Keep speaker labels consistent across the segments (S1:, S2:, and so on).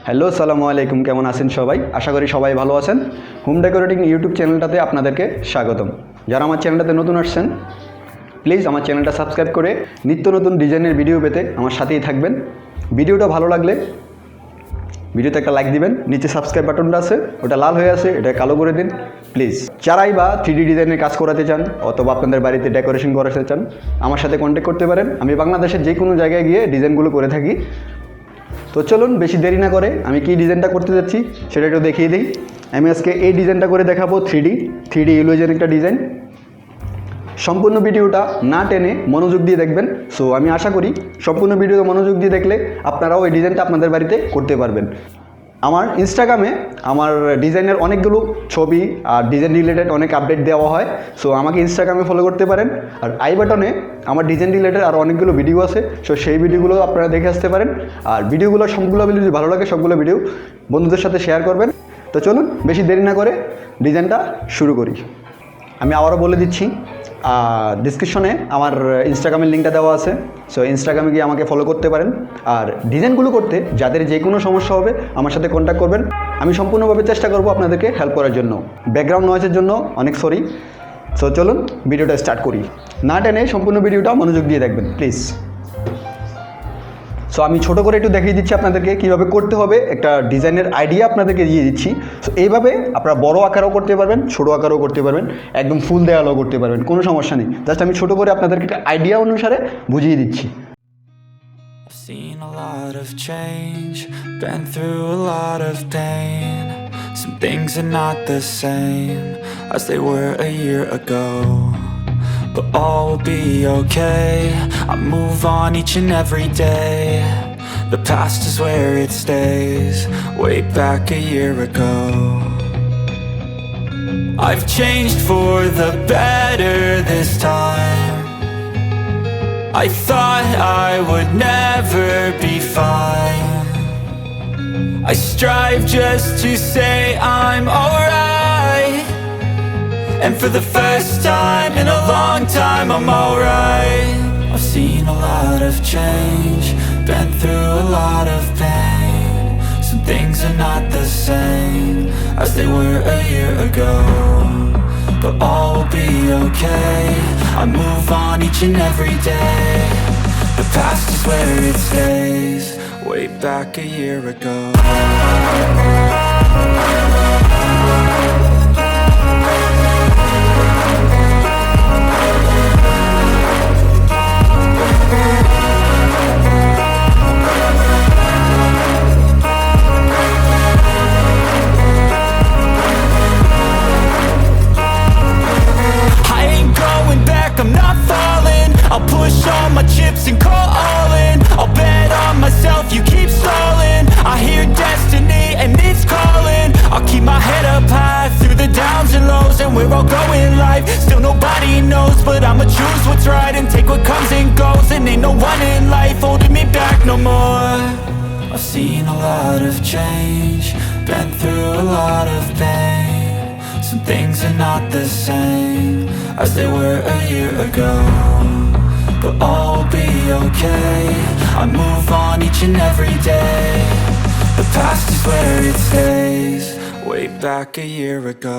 S1: Hello আসসালামু আলাইকুম, কেমন আছেন সবাই? আশা করি সবাই ভালো আছেন। হোম ডেকোরেটিং ইউটিউব চ্যানেলটাতে আপনাদেরকে স্বাগতম। যারা আমার চ্যানেলটাতে নতুন আসছেন, প্লিজ আমার চ্যানেলটা সাবস্ক্রাইব করে নিত্য নতুন ডিজাইনের ভিডিও পেতে আমার সাথেই থাকবেন। ভিডিওটা ভালো লাগলে ভিডিওতে একটা লাইক দিবেন। নিচে সাবস্ক্রাইব বাটনটা আছে, ওটা লাল হয়ে আছে, এটা কালো করে দিন প্লিজ। যারাই বা 3D ডিজাইনের কাজ করাতে চান অথবা আপনাদের বাড়িতে ডেকোরেশন করাতে চান, আমার সাথে কন্ট্যাক্ট করতে পারেন। আমি বাংলাদেশের যে কোনো জায়গায় গিয়ে ডিজাইনগুলো করে থাকি। তো চলুন বেশি দেরি না করে আমি কি ডিজাইনটা করতে যাচ্ছি সেটা একটু দেখিয়ে দিই। আমি আজকে এই ডিজাইনটা করে দেখাবো 3D ইলুশন একটা ডিজাইন। সম্পূর্ণ ভিডিওটা না টেনে মনোযোগ দিয়ে দেখবেন। সো আমি আশা করি সম্পূর্ণ ভিডিও মনোযোগ দিয়ে দেখলে আপনারাও এই ডিজাইনটা আপনাদের বাড়িতে করতে পারবেন। আমার ইনস্টাগ্রামে আমার ডিজাইনের অনেকগুলো ছবি আর ডিজাইন রিলেটেড অনেক আপডেট দেওয়া হয়। সো আমাকে ইনস্টাগ্রামে ফলো করতে পারেন। আর আই বাটনে আমার ডিজাইন রিলেটেড আরও অনেকগুলো ভিডিও আছে। সো সেই ভিডিওগুলো আপনারা দেখে আসতে পারেন। আর ভিডিওগুলো সবগুলো যদি ভালো লাগে সবগুলো ভিডিও বন্ধুদের সাথে শেয়ার করবেন। তো চলুন বেশি দেরি না করে ডিজাইনটা শুরু করি। আমি আবারও বলে দিচ্ছি, ডিসক্রিপশনে আমার ইনস্টাগ্রামের লিঙ্কটা দেওয়া আছে। সো ইনস্টাগ্রামে গিয়ে আমাকে ফলো করতে পারেন। আর ডিজাইনগুলো করতে যাদের যে কোনো সমস্যা হবে আমার সাথে কন্ট্যাক্ট করবেন। আমি সম্পূর্ণভাবে চেষ্টা করব আপনাদেরকে হেল্প করার জন্য। ব্যাকগ্রাউন্ড নয়েজের জন্য অনেক সরি। সো চলুন ভিডিওটা স্টার্ট করি। না টেনে সম্পূর্ণ ভিডিওটা মনোযোগ দিয়ে দেখবেন প্লিজ। সো আমি ছোটো করে একটু দেখিয়ে দিচ্ছি আপনাদেরকে কীভাবে করতে হবে। একটা ডিজাইনের আইডিয়া আপনাদেরকে দিয়ে দিচ্ছি। সো এইভাবে আপনারা বড় আকারও করতে পারবেন, ছোটো আকারও করতে পারবেন, একদম ফুল দেওয়ালও করতে পারবেন, কোনো সমস্যা নেই। জাস্ট আমি ছোটো করে আপনাদেরকে একটা আইডিয়া অনুসারে বুঝিয়ে দিচ্ছি।
S2: Seen a lot of change, been through a lot of pain. Some things are not the same as they were a year ago, but all will be okay. I move on each and every day. The past is where it stays, way back a year ago. I've changed for the better this time. I thought I would never be fine. I strive just to say I'm alright, and for the first time in a long time I'm alright. I've seen a lot of change, been through a lot of pain. Some things are not the same as they were a year ago, but all will be okay. I move on each and every day. The past is where it stays, way back a year ago. I'm not falling, I'll push all my chips and call all in. I'll bet on myself, you keep stalling. I hear destiny and it's calling. I'll keep my head up high through the downs and lows, and where I'll go in life still nobody knows, but I'ma choose what's right and take what comes and goes. And ain't no one in life holding me back no more. I've seen a lot of change, been through a lot of pain. Some things are not the same as they were a year ago, but all will be okay. I move on each and every day. The past is where it stays, way back a year ago.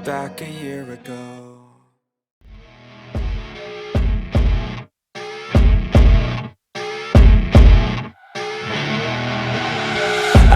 S2: Back a year ago.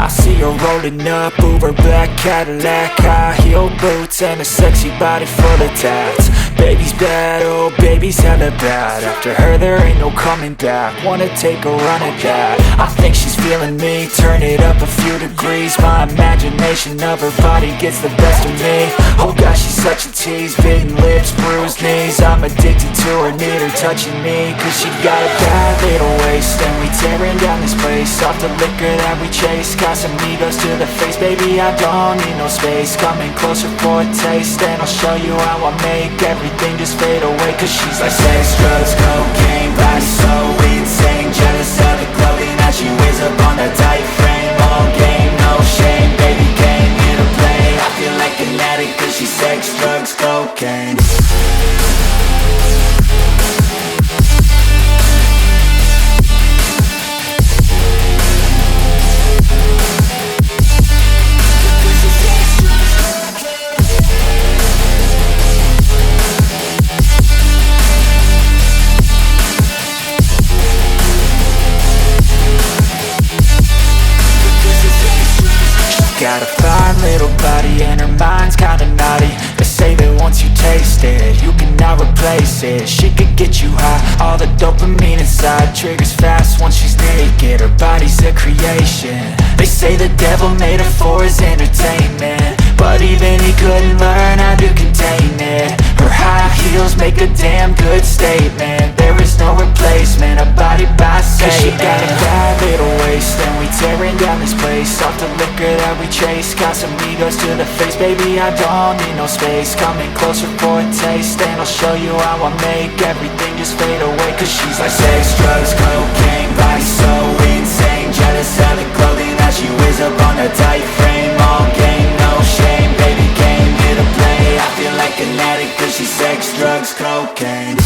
S2: I see her rolling up, Uber black Cadillac, high heel boots and a sexy body full of tats. Baby's bad, oh baby's hella bad. After her there ain't no coming back. Wanna take a run at that. I think she's feeling me. Turn it up a few degrees. My imagination of her body gets the best of me. Oh gosh, she's such a tease. Bitten lips, bruised knees. I'm addicted to her, need her touching me. Cause she got a bad little waist. And we tearing down this place. Off the liquor that we chase. Casamigos to the face. Baby, I don't need no space. Coming closer for a taste. And I'll show you how I make everything just fade away. Cause she's like sex, drugs, cocaine. Body so insane. Jealous of the clothing that she wears up on that tight frame. All game, no shame. Baby came here to play. I feel like an addict cause she's sex, drugs, cocaine. Got a fine little body and her mind's kinda naughty. They say that once you taste it, you cannot replace it. She could get you high, all the dopamine inside triggers fast once she's naked. Her body's a creation. They say the devil made her for his entertainment, but even he couldn't learn how to contain it. Her high heels make a damn good statement. There is no replacement, a body by Satan. She got a bad little waist, and we tearing down this place. Off the liquor that we chase, Casamigos to the face. Baby, I don't need no space. Coming closer for a taste, and I'll show you how I make everything just fade away. Cause she's like sex, drugs, cocaine. Body so insane. Jealous of the clothing that she wears up on a tight frame. All game, no shame. Baby came here to play. I feel like an addict cause she's sex, drugs, cocaine.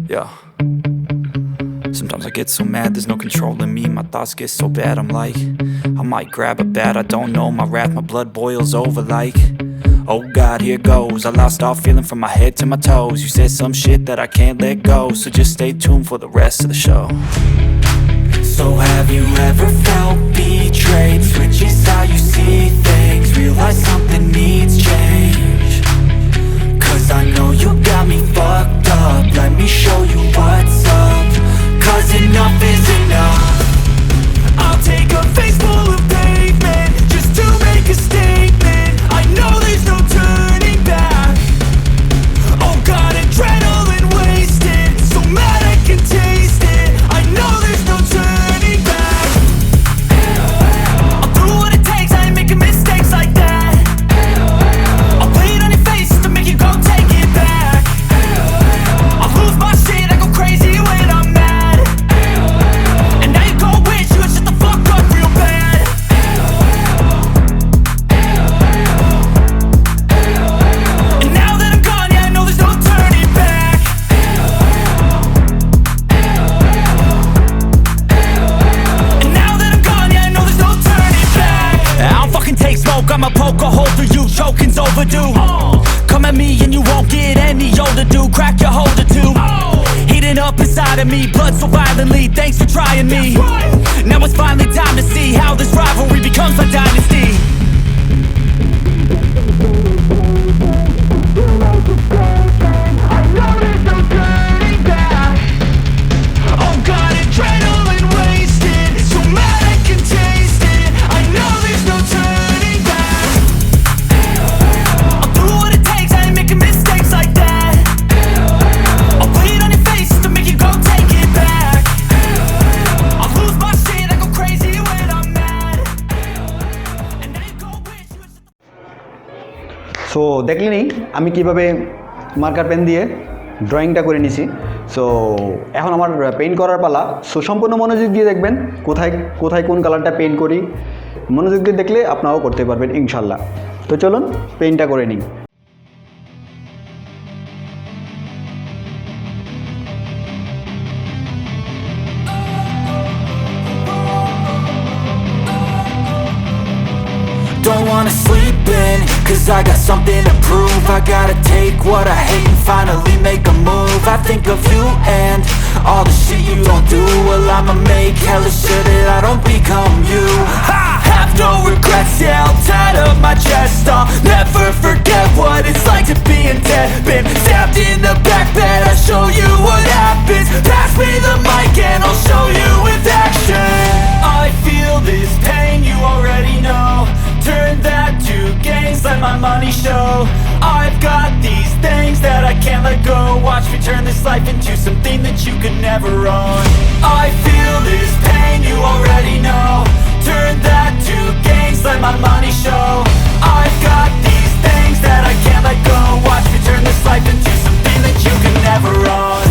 S3: Yeah. Sometimes I get so mad, there's no controlling me. My thoughts get so bad, I'm like, I might grab a bat, I don't know. My wrath, my blood boils over like, oh God, here goes. I lost all feeling from my head to my toes. You said some shit that I can't let go, so just stay tuned for the rest of the show. So have you ever felt betrayed? Switches how you see things. Realize something needs change. Cause I know you got me fucked up. Let me show you what's up. Cause enough is enough. I'll take a face full of pavement just to make a statement. I know there's no turning back. Oh God, adrenaline wasted. So mad I can taste it. I know there's no turning back. I'll do what it takes, I ain't making mistakes like that. I'll play it on your face to make you go take it back. I'll lose my shit, I go crazy when I'm mad. And now you go wish you would shut the fuck up real bad. And now that I'm gone, yeah, I know there's no turning back. And now that I'm gone, yeah, I know there's no turning back. I don't fucking take smoke, I'ma poke a hole through you, choking's overdue. Come at me and you won't get any older, dude. Crack your holder too. Heating up inside of me, blood so violently. Thanks for trying me. Now it's finally time to see how this rivalry becomes a dynasty. I know there's no turning back. Oh God, adrenaline wasted. So mad I can taste it. I know there's no turning back. I'll do what it takes, I ain't making mistakes like that.
S1: So দেখলেনই আমি কিভাবে marker pen দিয়ে ড্রয়িংটা করে নিছি। So এখন আমার paint করার পালা। সো সম্পূর্ণ মনোযোগ দিয়ে দেখবেন কোথায় কোথায় কোন কালারটা পেইন্ট করি। মনোযোগ দিয়ে দেখলে আপনারাও করতে পারবেন ইনশাল্লাহ। তো চলুন পেইন্টটা করে নিই।
S3: Don't wanna sleep in, cause I got something to prove. I gotta take what I hate and finally make a move. I think of you and all the shit you don't do. Well, I'ma make hella sure that I don't become you. I have no regrets, yeah, I'll tie up my chest. I'll never forget what it's like to be in debt. Been stabbed in the back bed, I'll show you what happens. Pass me the mic and I'll show you with action. I feel this pain, you already know. Turn that to gains, let my money show. I've got these things that I can't let go. Watch me turn this life into something that you could never own. I feel this pain, you already know. Turn that to gains, let my money show. I've got these things that I can't let go. Watch me turn this life into something that you could never own.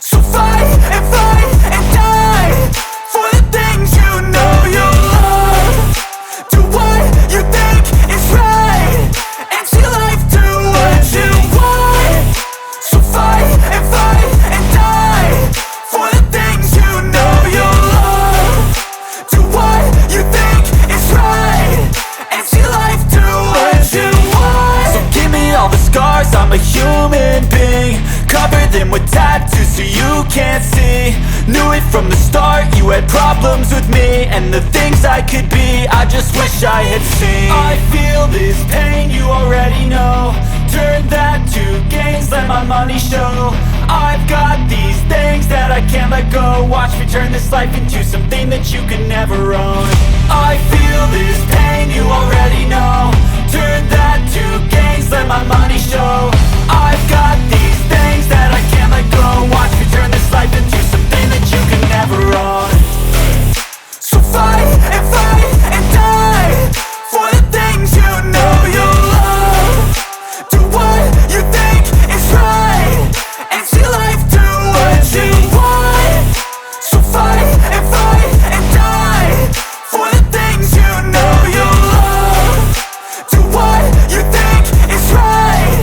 S3: So fight and die for the things you know you love. Do what you think is right, and see life do what you want. So fight and die for the things you know you love. Do what you think is right, and see life do what you want. So give me all the scars, I'm a human being. Cover them with tattoos so you can't see. Knew it from the start, you had problems with me and the things I could be, I just wish I had seen. I feel this pain, you already know. Turn that to gains, let my money show. I've got these things that I can't let go. Watch me turn this life into something that you could never own. I feel this pain, you already know. Turn that to gains, let my money show. I've got these things that I can't let go. Watch me turn this life into something that you could never own. So fight and die for the things you know you love. Do what you think is right, and see life do what you want. So fight and die for the things you know you love. Do what you think is right,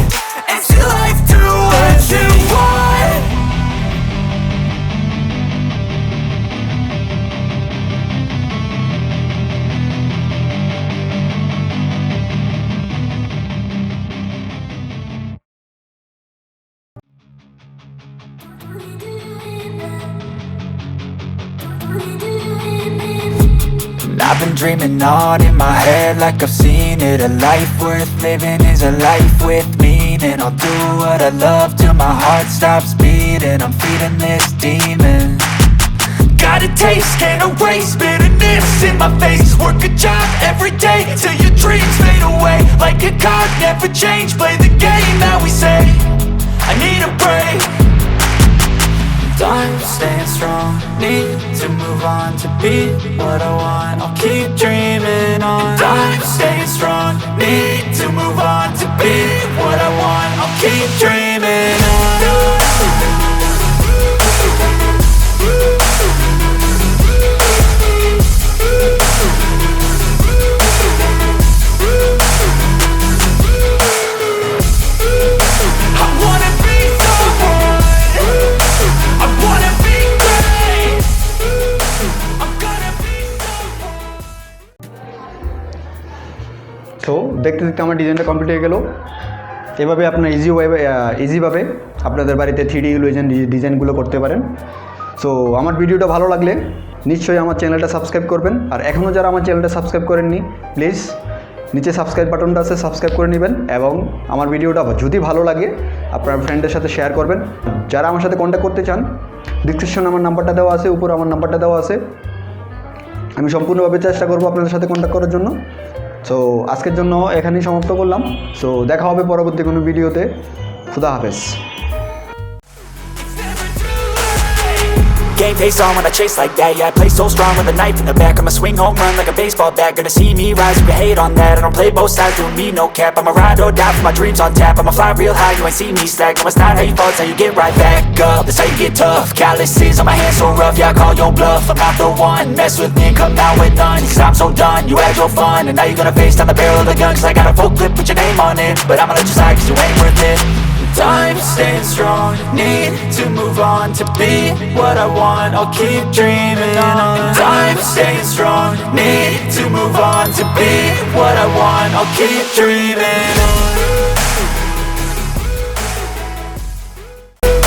S3: and see life do what you want. I've been dreaming on in my head like I've seen it. A life worth living is a life with meaning. I'll do what I love till my heart stops beating. I'm feeding this demon. Got a taste, can't erase bitterness in my face. Work a job every day till your dreams fade away. Like a card, never change, play the game that we say. I need a break. I'm staying strong, need to move on to be what I want. I'll keep dreaming on. I'm staying strong, need to move on to be what I want. I'll keep dreaming on.
S1: তো দেখতে দেখতে আমার ডিজাইনটা complete হয়ে গেল। এভাবে আপনার ইজিভাবে আপনাদের বাড়িতে 3D ইলুশন ডিজাইনগুলো করতে পারেন। সো আমার ভিডিওটা ভালো লাগলে নিশ্চয়ই আমার চ্যানেলটা সাবস্ক্রাইব করবেন। আর এখনও যারা আমার চ্যানেলটা সাবস্ক্রাইব করেননি প্লিজ নিচে সাবস্ক্রাইব বাটনটা আছে, সাবস্ক্রাইব করে নেবেন। এবং আমার ভিডিওটা যদি ভালো লাগে আপনার ফ্রেন্ডের সাথে শেয়ার করবেন। যারা আমার সাথে কন্ট্যাক্ট করতে চান ডিসক্রিপশনে আমার নাম্বারটা দেওয়া আছে, উপরে আমার নাম্বারটা দেওয়া আছে। আমি সম্পূর্ণভাবে চেষ্টা করব আপনাদের সাথে কন্ট্যাক্ট করার জন্য। সো আজকের জন্য এখানেই সমাপ্ত করলাম। সো দেখা হবে পরবর্তী কোনো ভিডিওতে। খুদা হাফেজ।
S3: game face on when I chase like that. Yeah, I play so strong with a knife in the back. I'ma swing home run like a baseball bat. Gonna see me rise if you hate on that. I don't play both sides, doing me no cap. I'ma ride or die for my dreams on tap. I'ma fly real high, you ain't see me slack. No, it's not how you fall, it's how you get right back up. That's how you get tough. Calluses on my hands so rough, yeah, I call your bluff. I'm not the one, mess with me and come out with none. Cause I'm so done, you had your fun. And now you're gonna face down the barrel of the gun. Cause I got a full clip, put your name on it. But I'ma let you slide cause you ain't worth it. Time staying strong, need to move on. To be what I want, I'll keep dreaming on. Time staying strong, need to move on. To be what I want, I'll keep dreaming on.